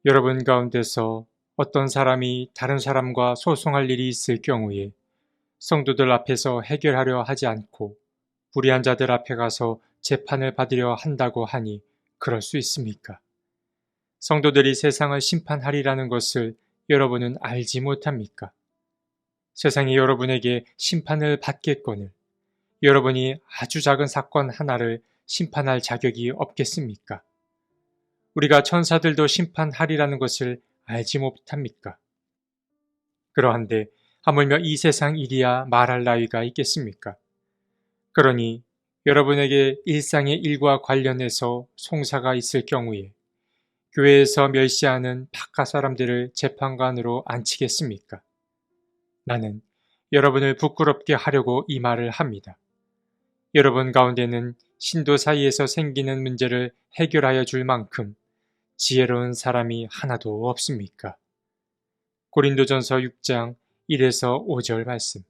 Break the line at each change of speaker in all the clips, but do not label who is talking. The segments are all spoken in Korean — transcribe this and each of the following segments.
여러분 가운데서 어떤 사람이 다른 사람과 소송할 일이 있을 경우에 성도들 앞에서 해결하려 하지 않고 불의한 자들 앞에 가서 재판을 받으려 한다고 하니 그럴 수 있습니까? 성도들이 세상을 심판하리라는 것을 여러분은 알지 못합니까? 세상이 여러분에게 심판을 받겠거늘 여러분이 아주 작은 사건 하나를 심판할 자격이 없겠습니까? 우리가 천사들도 심판하리라는 것을 알지 못합니까? 그러한데 하물며 이 세상 일이야 말할 나위가 있겠습니까? 그러니 여러분에게 일상의 일과 관련해서 송사가 있을 경우에 교회에서 멸시하는 바깥 사람들을 재판관으로 앉히겠습니까? 나는 여러분을 부끄럽게 하려고 이 말을 합니다. 여러분 가운데는 신도 사이에서 생기는 문제를 해결하여 줄 만큼 지혜로운 사람이 하나도 없습니까? 고린도전서 6장 1에서 5절 말씀.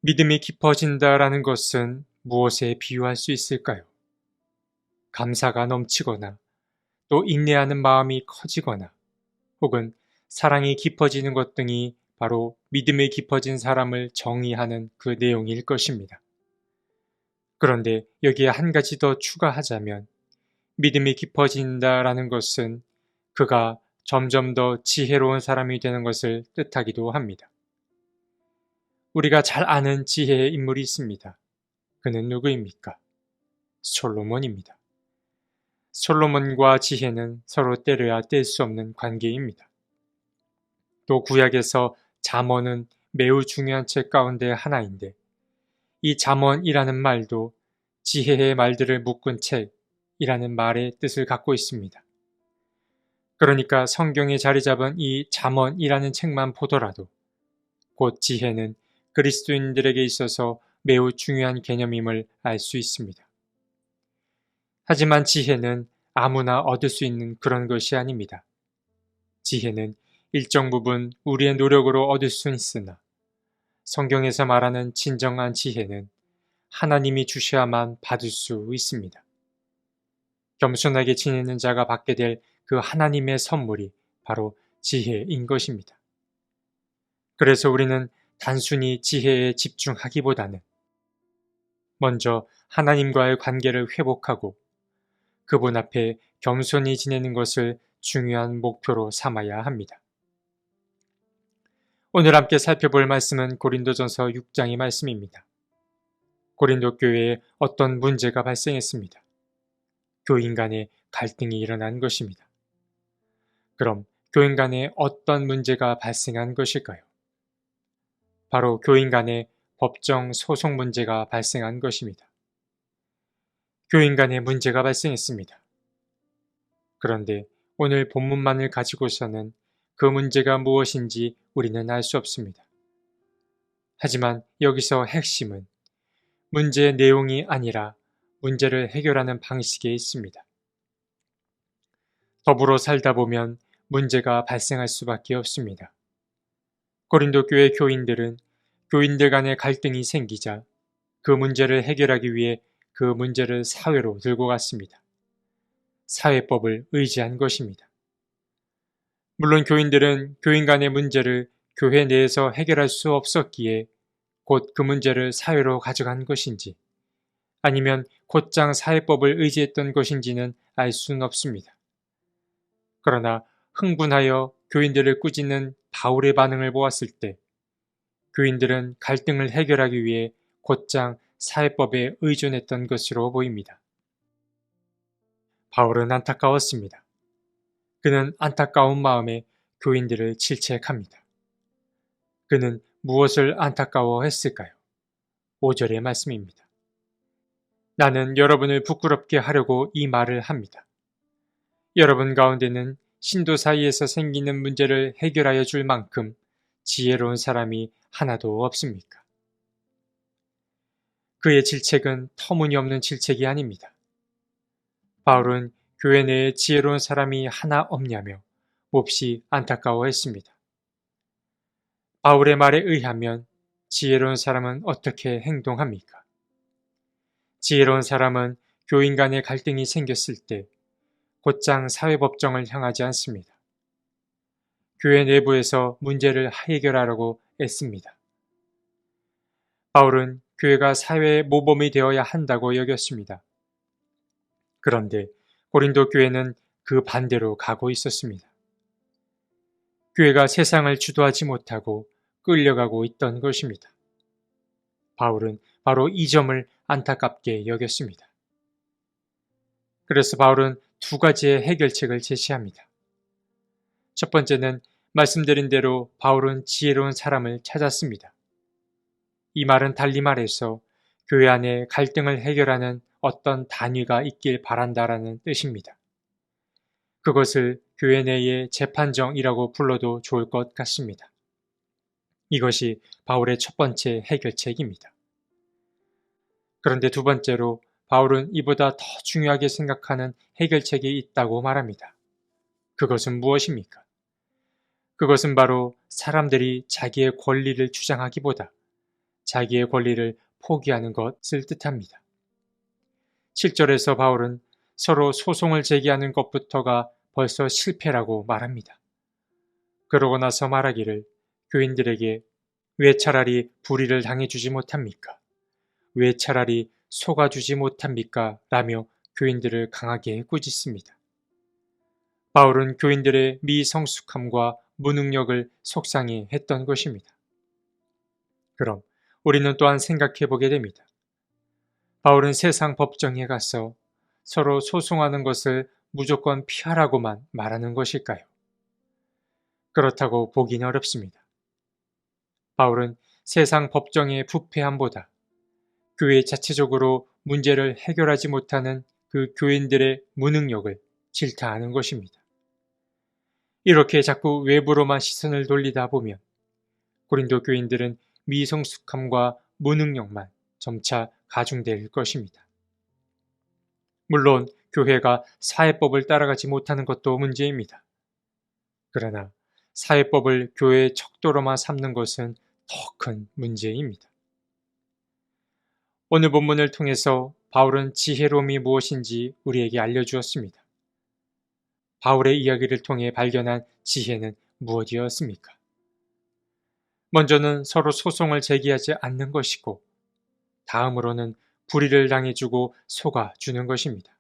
믿음이 깊어진다라는 것은 무엇에 비유할 수 있을까요? 감사가 넘치거나 또 인내하는 마음이 커지거나 혹은 사랑이 깊어지는 것 등이 바로 믿음이 깊어진 사람을 정의하는 그 내용일 것입니다. 그런데 여기에 한 가지 더 추가하자면 믿음이 깊어진다라는 것은 그가 점점 더 지혜로운 사람이 되는 것을 뜻하기도 합니다. 우리가 잘 아는 지혜의 인물이 있습니다. 그는 누구입니까? 솔로몬입니다. 솔로몬과 지혜는 서로 때려야 뗄 수 없는 관계입니다. 또 구약에서 잠언은 매우 중요한 책 가운데 하나인데 이 잠언이라는 말도 지혜의 말들을 묶은 책이라는 말의 뜻을 갖고 있습니다. 그러니까 성경에 자리 잡은 이 잠언이라는 책만 보더라도 곧 지혜는 그리스도인들에게 있어서 매우 중요한 개념임을 알 수 있습니다. 하지만 지혜는 아무나 얻을 수 있는 그런 것이 아닙니다. 지혜는 일정 부분 우리의 노력으로 얻을 수 있으나 성경에서 말하는 진정한 지혜는 하나님이 주셔야만 받을 수 있습니다. 겸손하게 지내는 자가 받게 될 그 하나님의 선물이 바로 지혜인 것입니다. 그래서 우리는 단순히 지혜에 집중하기보다는 먼저 하나님과의 관계를 회복하고 그분 앞에 겸손히 지내는 것을 중요한 목표로 삼아야 합니다. 오늘 함께 살펴볼 말씀은 고린도전서 6장의 말씀입니다. 고린도 교회에 어떤 문제가 발생했습니다. 교인 간의 갈등이 일어난 것입니다. 그럼 교인 간에 어떤 문제가 발생한 것일까요? 바로 교인 간의 법정 소송 문제가 발생한 것입니다. 교인 간에 문제가 발생했습니다. 그런데 오늘 본문만을 가지고서는 그 문제가 무엇인지 우리는 알 수 없습니다. 하지만 여기서 핵심은 문제의 내용이 아니라 문제를 해결하는 방식에 있습니다. 더불어 살다 보면 문제가 발생할 수밖에 없습니다. 고린도 교회 교인들은 교인들 간의 갈등이 생기자 그 문제를 해결하기 위해 그 문제를 사회로 들고 갔습니다. 사회법을 의지한 것입니다. 물론 교인들은 교인 간의 문제를 교회 내에서 해결할 수 없었기에 곧 그 문제를 사회로 가져간 것인지 아니면 곧장 사회법을 의지했던 것인지는 알 수는 없습니다. 그러나 흥분하여 교인들을 꾸짖는 바울의 반응을 보았을 때 교인들은 갈등을 해결하기 위해 곧장 사회법에 의존했던 것으로 보입니다. 바울은 안타까웠습니다. 그는 안타까운 마음에 교인들을 질책합니다. 그는 무엇을 안타까워했을까요? 5절의 말씀입니다. 나는 여러분을 부끄럽게 하려고 이 말을 합니다. 여러분 가운데는 신도 사이에서 생기는 문제를 해결하여 줄 만큼 지혜로운 사람이 하나도 없습니까? 그의 질책은 터무니없는 질책이 아닙니다. 바울은 교회 내에 지혜로운 사람이 하나 없냐며 몹시 안타까워했습니다. 바울의 말에 의하면 지혜로운 사람은 어떻게 행동합니까? 지혜로운 사람은 교인 간의 갈등이 생겼을 때 곧장 사회법정을 향하지 않습니다. 교회 내부에서 문제를 해결하려고 애씁니다. 바울은 교회가 사회의 모범이 되어야 한다고 여겼습니다. 그런데 고린도 교회는 그 반대로 가고 있었습니다. 교회가 세상을 주도하지 못하고 끌려가고 있던 것입니다. 바울은 바로 이 점을 안타깝게 여겼습니다. 그래서 바울은 두 가지의 해결책을 제시합니다. 첫 번째는 말씀드린 대로 바울은 지혜로운 사람을 찾았습니다. 이 말은 달리 말해서 교회 안에 갈등을 해결하는 어떤 단위가 있길 바란다라는 뜻입니다. 그것을 교회 내의 재판정이라고 불러도 좋을 것 같습니다. 이것이 바울의 첫 번째 해결책입니다. 그런데 두 번째로 바울은 이보다 더 중요하게 생각하는 해결책이 있다고 말합니다. 그것은 무엇입니까? 그것은 바로 사람들이 자기의 권리를 주장하기보다 자기의 권리를 포기하는 것을 뜻합니다. 7절에서 바울은 서로 소송을 제기하는 것부터가 벌써 실패라고 말합니다. 그러고 나서 말하기를 교인들에게 왜 차라리 불의를 당해주지 못합니까? 왜 차라리 속아주지 못합니까? 라며 교인들을 강하게 꾸짖습니다. 바울은 교인들의 미성숙함과 무능력을 속상해 했던 것입니다. 그럼 우리는 또한 생각해 보게 됩니다. 바울은 세상 법정에 가서 서로 소송하는 것을 무조건 피하라고만 말하는 것일까요? 그렇다고 보기는 어렵습니다. 바울은 세상 법정의 부패함보다 교회 자체적으로 문제를 해결하지 못하는 그 교인들의 무능력을 질타하는 것입니다. 이렇게 자꾸 외부로만 시선을 돌리다 보면 고린도 교인들은 미성숙함과 무능력만 점차 가중될 것입니다. 물론 교회가 사회법을 따라가지 못하는 것도 문제입니다. 그러나 사회법을 교회의 척도로만 삼는 것은 더 큰 문제입니다. 오늘 본문을 통해서 바울은 지혜로움이 무엇인지 우리에게 알려주었습니다. 바울의 이야기를 통해 발견한 지혜는 무엇이었습니까? 먼저는 서로 소송을 제기하지 않는 것이고, 다음으로는 불의를 당해주고 속아주는 것입니다.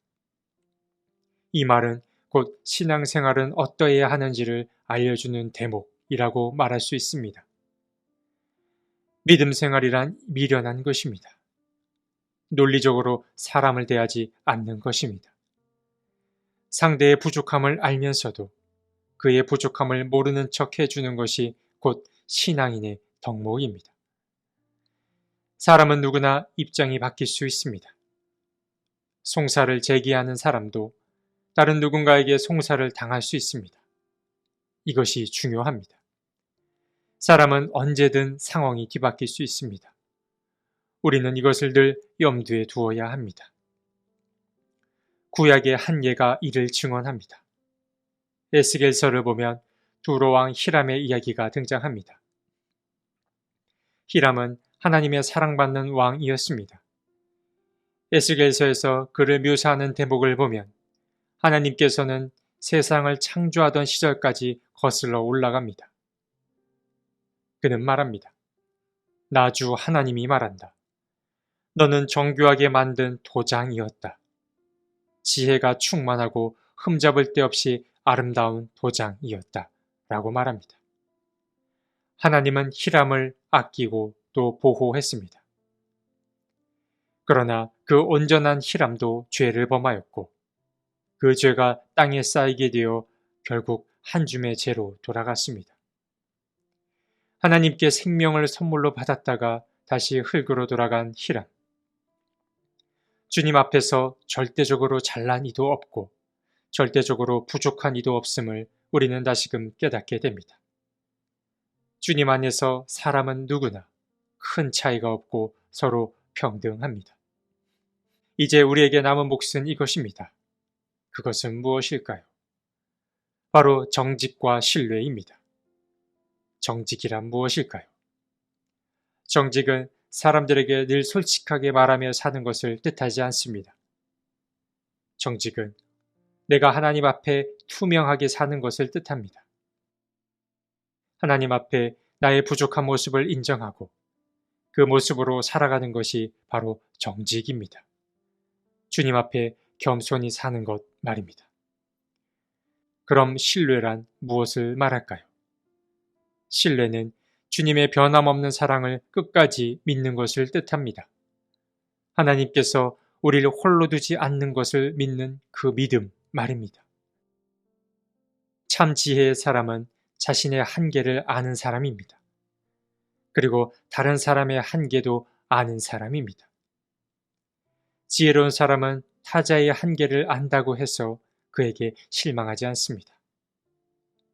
이 말은 곧 신앙생활은 어떠해야 하는지를 알려주는 대목이라고 말할 수 있습니다. 믿음 생활이란 미련한 것입니다. 논리적으로 사람을 대하지 않는 것입니다. 상대의 부족함을 알면서도 그의 부족함을 모르는 척 해주는 것이 곧 신앙인의 덕목입니다. 사람은 누구나 입장이 바뀔 수 있습니다. 송사를 제기하는 사람도 다른 누군가에게 송사를 당할 수 있습니다. 이것이 중요합니다. 사람은 언제든 상황이 뒤바뀔 수 있습니다. 우리는 이것을 늘 염두에 두어야 합니다. 구약의 한 예가 이를 증언합니다. 에스겔서를 보면 두로왕 히람의 이야기가 등장합니다. 히람은 하나님의 사랑받는 왕이었습니다. 에스겔서에서 그를 묘사하는 대목을 보면 하나님께서는 세상을 창조하던 시절까지 거슬러 올라갑니다. 그는 말합니다. 나 주 하나님이 말한다. 너는 정교하게 만든 도장이었다. 지혜가 충만하고 흠잡을 데 없이 아름다운 도장이었다. 라고 말합니다. 하나님은 히람을 아끼고 또 보호했습니다. 그러나 그 온전한 히람도 죄를 범하였고 그 죄가 땅에 쌓이게 되어 결국 한 줌의 죄로 돌아갔습니다. 하나님께 생명을 선물로 받았다가 다시 흙으로 돌아간 히람. 주님 앞에서 절대적으로 잘난 이도 없고 절대적으로 부족한 이도 없음을 우리는 다시금 깨닫게 됩니다. 주님 안에서 사람은 누구나 큰 차이가 없고 서로 평등합니다. 이제 우리에게 남은 몫은 이것입니다. 그것은 무엇일까요? 바로 정직과 신뢰입니다. 정직이란 무엇일까요? 정직은 사람들에게 늘 솔직하게 말하며 사는 것을 뜻하지 않습니다. 정직은 내가 하나님 앞에 투명하게 사는 것을 뜻합니다. 하나님 앞에 나의 부족한 모습을 인정하고 그 모습으로 살아가는 것이 바로 정직입니다. 주님 앞에 겸손히 사는 것 말입니다. 그럼 신뢰란 무엇을 말할까요? 신뢰는 주님의 변함없는 사랑을 끝까지 믿는 것을 뜻합니다. 하나님께서 우리를 홀로 두지 않는 것을 믿는 그 믿음 말입니다. 참 지혜의 사람은 자신의 한계를 아는 사람입니다. 그리고 다른 사람의 한계도 아는 사람입니다. 지혜로운 사람은 타자의 한계를 안다고 해서 그에게 실망하지 않습니다.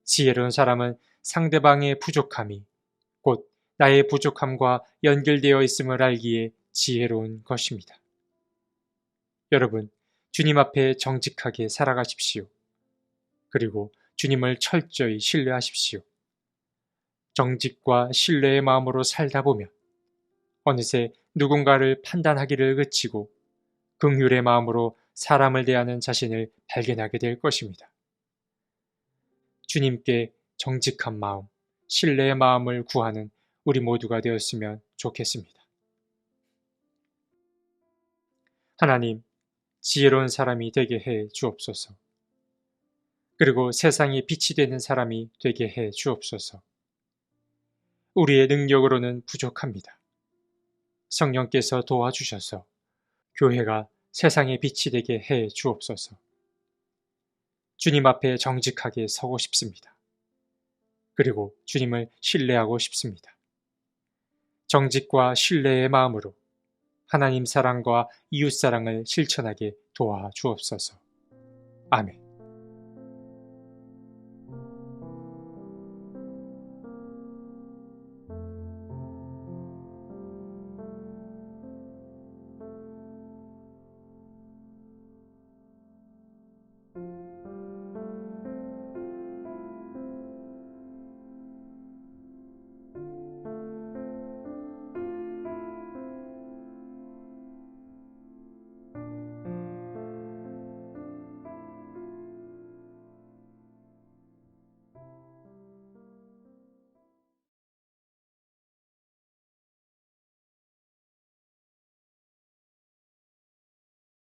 지혜로운 사람은 상대방의 부족함이 곧 나의 부족함과 연결되어 있음을 알기에 지혜로운 것입니다. 여러분, 주님 앞에 정직하게 살아가십시오. 그리고 주님을 철저히 신뢰하십시오. 정직과 신뢰의 마음으로 살다 보면 어느새 누군가를 판단하기를 그치고 긍휼의 마음으로 사람을 대하는 자신을 발견하게 될 것입니다. 주님께 정직한 마음, 신뢰의 마음을 구하는 우리 모두가 되었으면 좋겠습니다. 하나님, 지혜로운 사람이 되게 해 주옵소서. 그리고 세상에 빛이 되는 사람이 되게 해 주옵소서. 우리의 능력으로는 부족합니다. 성령께서 도와주셔서 교회가 세상의 빛이 되게 해 주옵소서. 주님 앞에 정직하게 서고 싶습니다. 그리고 주님을 신뢰하고 싶습니다. 정직과 신뢰의 마음으로 하나님 사랑과 이웃 사랑을 실천하게 도와주옵소서. 아멘.